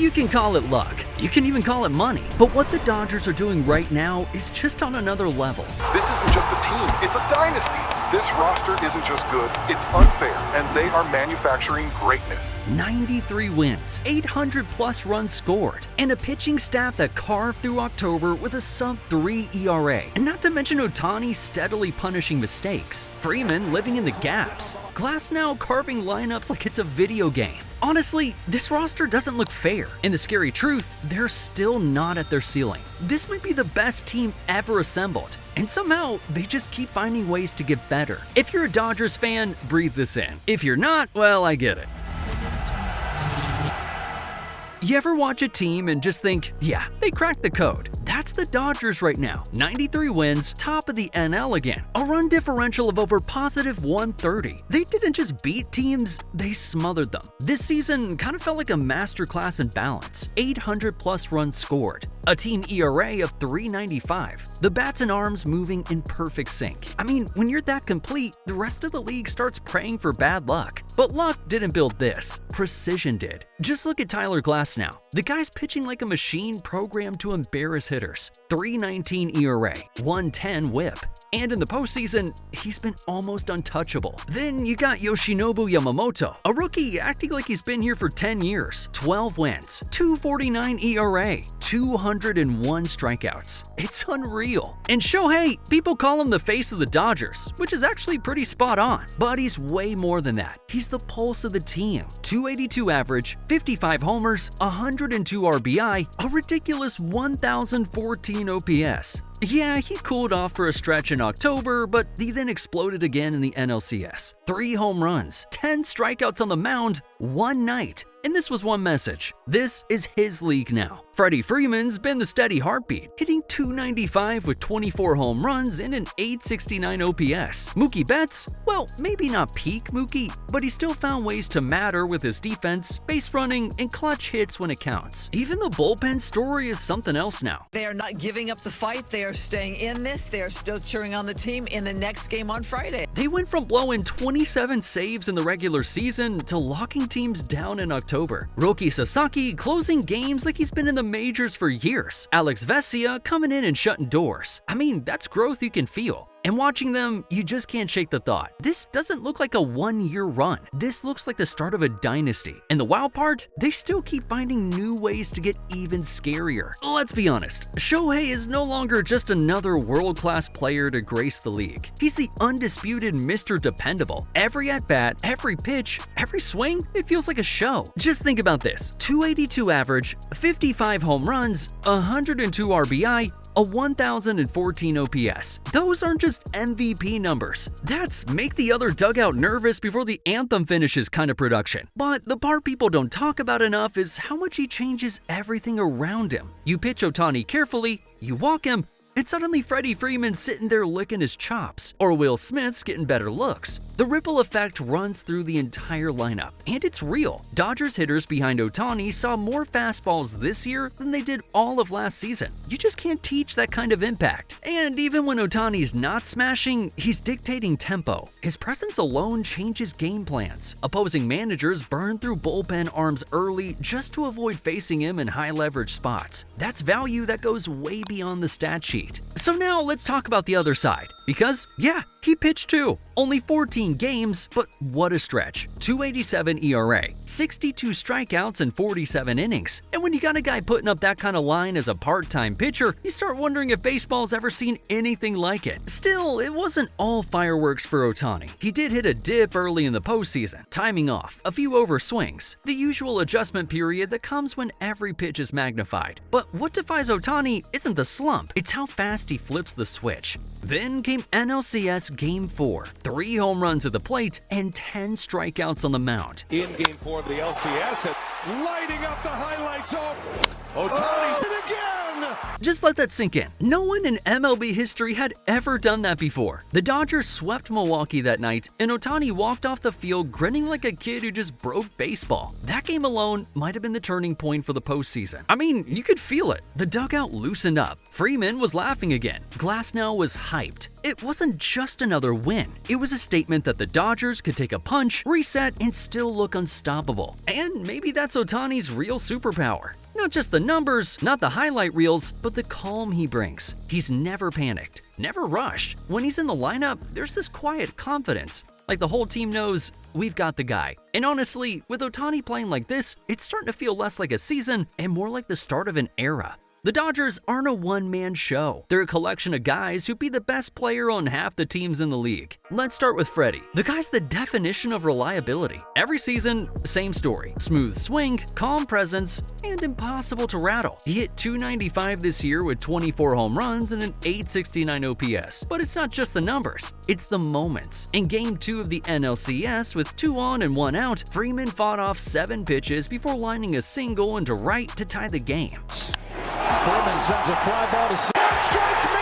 You can call it luck, you can even call it money, but what the Dodgers are doing right now is just on another level. This isn't just a team, it's a dynasty. This roster isn't just good, it's unfair, and they are manufacturing greatness. 93 wins, 800 plus runs scored, and a pitching staff that carved through October with a sub-3 ERA. And not to mention Ohtani steadily punishing mistakes, Freeman living in the gaps, Glasnow carving lineups like it's a video game. Honestly, this roster doesn't look fair, and the scary truth, they're still not at their ceiling. This might be the best team ever assembled, and somehow they just keep finding ways to get better. If you're a Dodgers fan, breathe this in. If you're not, well, I get it. You ever watch a team and just think, yeah, they cracked the code? That's the Dodgers right now. 93 wins, top of the NL again. A run differential of over positive 130. They didn't just beat teams, they smothered them. This season kind of felt like a masterclass in balance. 800 plus runs scored. A team ERA of 3.95. The bats and arms moving in perfect sync. I mean, when you're that complete, the rest of the league starts praying for bad luck. But luck didn't build this. Precision did. Just look at Tyler Glasnow. The guy's pitching like a machine programmed to embarrass hitters. 3.19 ERA, 1.10 WHIP. And in the postseason, he's been almost untouchable. Then you got Yoshinobu Yamamoto, a rookie acting like he's been here for 10 years. 12 wins, 2.49 ERA, 201 strikeouts. It's unreal. And Shohei, people call him the face of the Dodgers, which is actually pretty spot on. But he's way more than that. He's the pulse of the team. 282 average, 55 homers, 102 RBI, a ridiculous 1,014 OPS. Yeah, he cooled off for a stretch in October, but he then exploded again in the NLCS. 3 home runs, 10 strikeouts on the mound, one night. And this was one message. This is his league now. Freddie Freeman's been the steady heartbeat, hitting .295 with 24 home runs and an .869 OPS. Mookie Betts, well, maybe not peak Mookie, but he still found ways to matter with his defense, base running, and clutch hits when it counts. Even the bullpen story is something else now. They are not giving up the fight. They are staying in this. They are still cheering on the team in the next game on Friday. They went from blowing 27 saves in the regular season to locking teams down in October. Roki Sasaki closing games like he's been in the majors for years. Alex Vesia coming in and shutting doors. I mean, that's growth you can feel. And watching them, you just can't shake the thought. This doesn't look like a one-year run. This looks like the start of a dynasty. And the wild part, they still keep finding new ways to get even scarier. Let's be honest, Shohei is no longer just another world-class player to grace the league. He's the undisputed Mr. Dependable. Every at-bat, every pitch, every swing, it feels like a show. Just think about this. 282 average, 55 home runs, 102 RBI, a 1,014 OPS. Those aren't just MVP numbers. That's make the other dugout nervous before the anthem finishes kind of production. But the part people don't talk about enough is how much he changes everything around him. You pitch Ohtani carefully, you walk him, and suddenly Freddie Freeman's sitting there licking his chops, or Will Smith's getting better looks. The ripple effect runs through the entire lineup, and it's real. Dodgers hitters behind Ohtani saw more fastballs this year than they did all of last season. You just can't teach that kind of impact. And even when Ohtani's not smashing, he's dictating tempo. His presence alone changes game plans. Opposing managers burn through bullpen arms early just to avoid facing him in high-leverage spots. That's value that goes way beyond the stat sheet. So now let's talk about the other side. Because, yeah, he pitched too. Only 14 games, but what a stretch. 2.87 ERA, 62 strikeouts in 47 innings. And when you got a guy putting up that kind of line as a part-time pitcher, you start wondering if baseball's ever seen anything like it. Still, it wasn't all fireworks for Ohtani. He did hit a dip early in the postseason, timing off, a few overswings, the usual adjustment period that comes when every pitch is magnified. But what defies Ohtani isn't the slump, it's how fast he flips the switch. Then came NLCS Game 4, 3 home runs at the plate and 10 strikeouts on the mound. In Game 4 of the LCS, lighting up the highlights off. Ohtani did it again! Just let that sink in. No one in MLB history had ever done that before. The Dodgers swept Milwaukee that night, and Ohtani walked off the field grinning like a kid who just broke baseball. That game alone might have been the turning point for the postseason. I mean, you could feel it. The dugout loosened up. Freeman was laughing again. Glasnow was hyped. it wasn't just another win. It was a statement that the Dodgers could take a punch, reset, and still look unstoppable. And maybe that's Ohtani's real superpower. Not just the numbers, not the highlight reels, but the calm he brings. He's never panicked, never rushed. When he's in the lineup, there's this quiet confidence. Like the whole team knows, we've got the guy. And honestly, with Ohtani playing like this, it's starting to feel less like a season and more like the start of an era. The Dodgers aren't a one-man show. They're a collection of guys who'd be the best player on half the teams in the league. Let's start with Freddie. The guy's the definition of reliability. Every season, same story. Smooth swing, calm presence, and impossible to rattle. He hit .295 this year with 24 home runs and an .869 OPS. But it's not just the numbers, it's the moments. In Game 2 of the NLCS, with 2 on and 1 out, Freeman fought off 7 pitches before lining a single into right to tie the game. Freeman sends a fly ball to strikes me.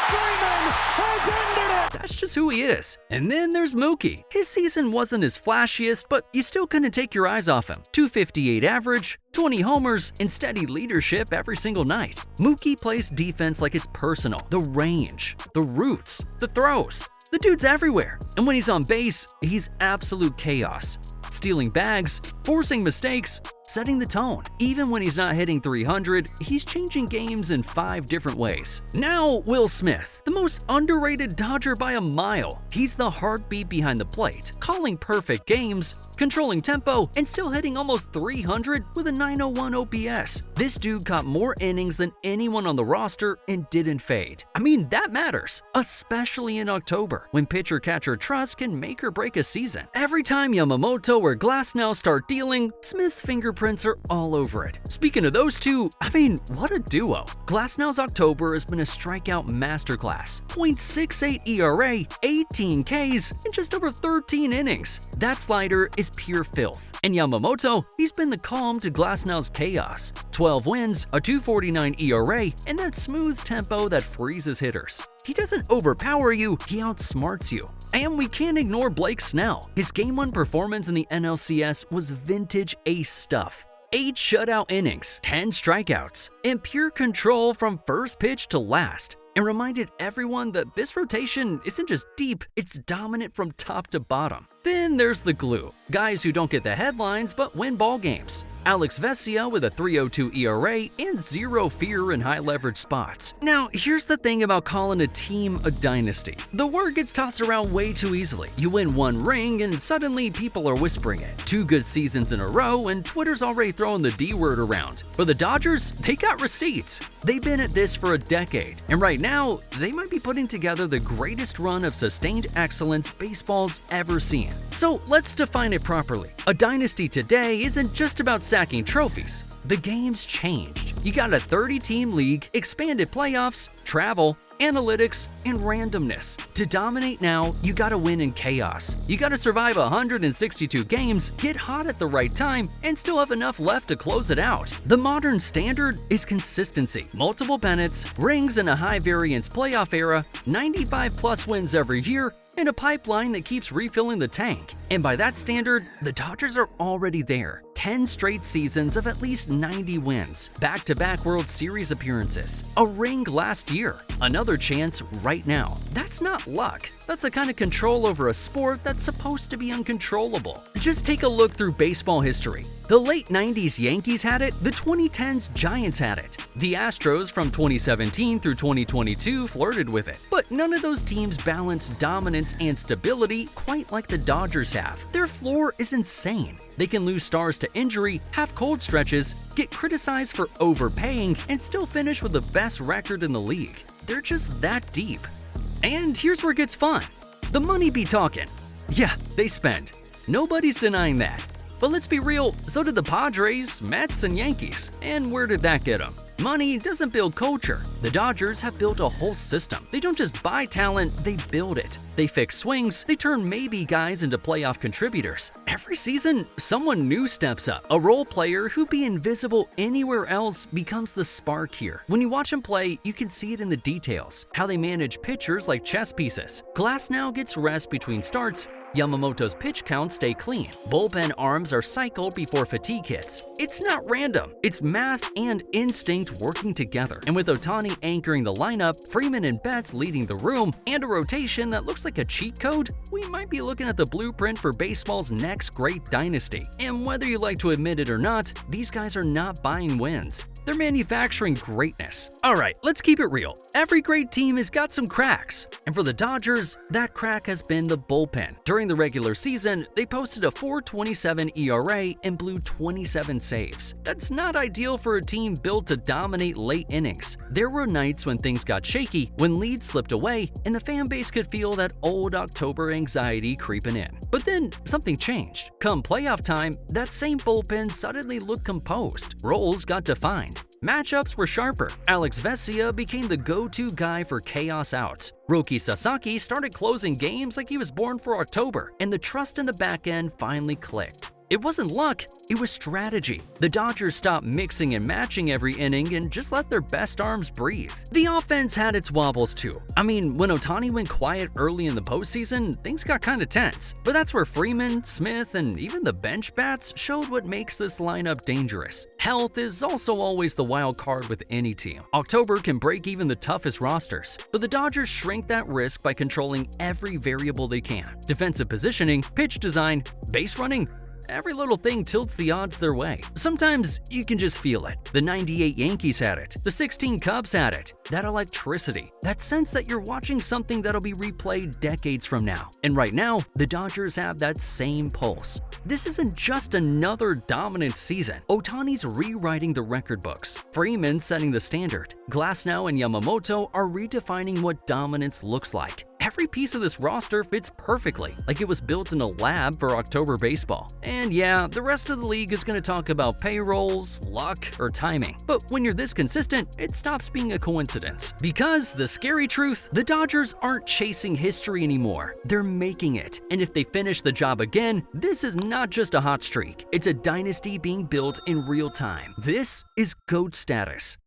Freeman has ended it. That's just who he is. And then there's Mookie. His season wasn't his flashiest, but you still couldn't take your eyes off him. .258 average, 20 homers, and steady leadership every single night. Mookie plays defense like it's personal. The range, the roots, the throws. The dude's everywhere. And when he's on base, he's absolute chaos. Stealing bags, forcing mistakes, setting the tone. Even when he's not hitting .300, he's changing games in 5 different ways. Now, Will Smith, the most underrated Dodger by a mile. He's the heartbeat behind the plate, calling perfect games, controlling tempo, and still hitting almost .300 with a .901 OPS. This dude caught more innings than anyone on the roster and didn't fade. I mean, that matters, especially in October, when pitcher-catcher trust can make or break a season. Every time Yamamoto or Glasnow start dealing, Smith's fingerprints are all over it. Speaking of those two, I mean, what a duo. Glasnow's October has been a strikeout masterclass. .68 ERA, 18 Ks, and just over 13 innings. That slider is pure filth. And Yamamoto, he's been the calm to Glasnow's chaos. 12 wins, a .249 ERA, and that smooth tempo that freezes hitters. He doesn't overpower you, he outsmarts you. And we can't ignore Blake Snell. His Game 1 performance in the NLCS was vintage ace stuff. 8 shutout innings, 10 strikeouts, and pure control from first pitch to last. And reminded everyone that this rotation isn't just deep, it's dominant from top to bottom. Then there's the glue, guys who don't get the headlines but win ball games. Alex Vesia with a .302 ERA and zero fear in high-leverage spots. Now, here's the thing about calling a team a dynasty. The word gets tossed around way too easily. You win 1 ring and suddenly people are whispering it. 2 good seasons in a row and Twitter's already throwing the D word around. For the Dodgers, they got receipts. They've been at this for a decade, and right now, they might be putting together the greatest run of sustained excellence baseball's ever seen. So let's define it properly. A dynasty today isn't just about stacking trophies. The game's changed. You got a 30-team league, expanded playoffs, travel, analytics, and randomness. To dominate now, you gotta win in chaos. You gotta survive 162 games, get hot at the right time, and still have enough left to close it out. The modern standard is consistency. Multiple pennants, rings in a high-variance playoff era, 95-plus wins every year, and a pipeline that keeps refilling the tank. And by that standard, the Dodgers are already there. 10 straight seasons of at least 90 wins, back-to-back World Series appearances, a ring last year, another chance right now. That's not luck. That's the kind of control over a sport that's supposed to be uncontrollable. Just take a look through baseball history. The late 90s Yankees had it, the 2010s Giants had it. The Astros from 2017 through 2022 flirted with it. But none of those teams balanced dominance and stability quite like the Dodgers have. Their floor is insane. They can lose stars to injury, have cold stretches, get criticized for overpaying, and still finish with the best record in the league. They're just that deep. And here's where it gets fun. The money be talking. Yeah, they spend. Nobody's denying that. But let's be real, so did the Padres, Mets, and Yankees. And where did that get them? Money doesn't build culture. The Dodgers have built a whole system. They don't just buy talent, they build it. They fix swings, they turn maybe guys into playoff contributors. Every season, someone new steps up. A role player who'd be invisible anywhere else becomes the spark here. When you watch them play, you can see it in the details. How they manage pitchers like chess pieces. Glasnow gets rest between starts, Yamamoto's pitch counts stay clean. Bullpen arms are cycled before fatigue hits. It's not random. It's math and instinct working together. And with Ohtani anchoring the lineup, Freeman and Betts leading the room, and a rotation that looks like a cheat code, we might be looking at the blueprint for baseball's next great dynasty. And whether you like to admit it or not, these guys are not buying wins. They're manufacturing greatness. Alright, let's keep it real. Every great team has got some cracks. And for the Dodgers, that crack has been the bullpen. During the regular season, they posted a 4.27 ERA and blew 27 saves. That's not ideal for a team built to dominate late innings. There were nights when things got shaky, when leads slipped away, and the fan base could feel that old October anxiety creeping in. But then something changed. Come playoff time, that same bullpen suddenly looked composed. Roles got defined. Matchups were sharper. Alex Vesia became the go-to guy for chaos outs. Roki Sasaki started closing games like he was born for October, and the trust in the back end finally clicked. It wasn't luck, it was strategy. The Dodgers stopped mixing and matching every inning and just let their best arms breathe. The offense had its wobbles too. I mean, when Ohtani went quiet early in the postseason, things got kinda tense. But that's where Freeman, Smith, and even the bench bats showed what makes this lineup dangerous. Health is also always the wild card with any team. October can break even the toughest rosters, but the Dodgers shrink that risk by controlling every variable they can. Defensive positioning, pitch design, base running, every little thing tilts the odds their way. Sometimes you can just feel it. The 98 Yankees had it. The 16 Cubs had it. That electricity. That sense that you're watching something that'll be replayed decades from now. And right now, the Dodgers have that same pulse. This isn't just another dominant season. Ohtani's rewriting the record books. Freeman setting the standard. Glasnow and Yamamoto are redefining what dominance looks like. Every piece of this roster fits perfectly, like it was built in a lab for October baseball. And yeah, the rest of the league is going to talk about payrolls, luck, or timing. But when you're this consistent, it stops being a coincidence. Because the scary truth, the Dodgers aren't chasing history anymore. They're making it. And if they finish the job again, this is not just a hot streak. It's a dynasty being built in real time. This is GOAT status.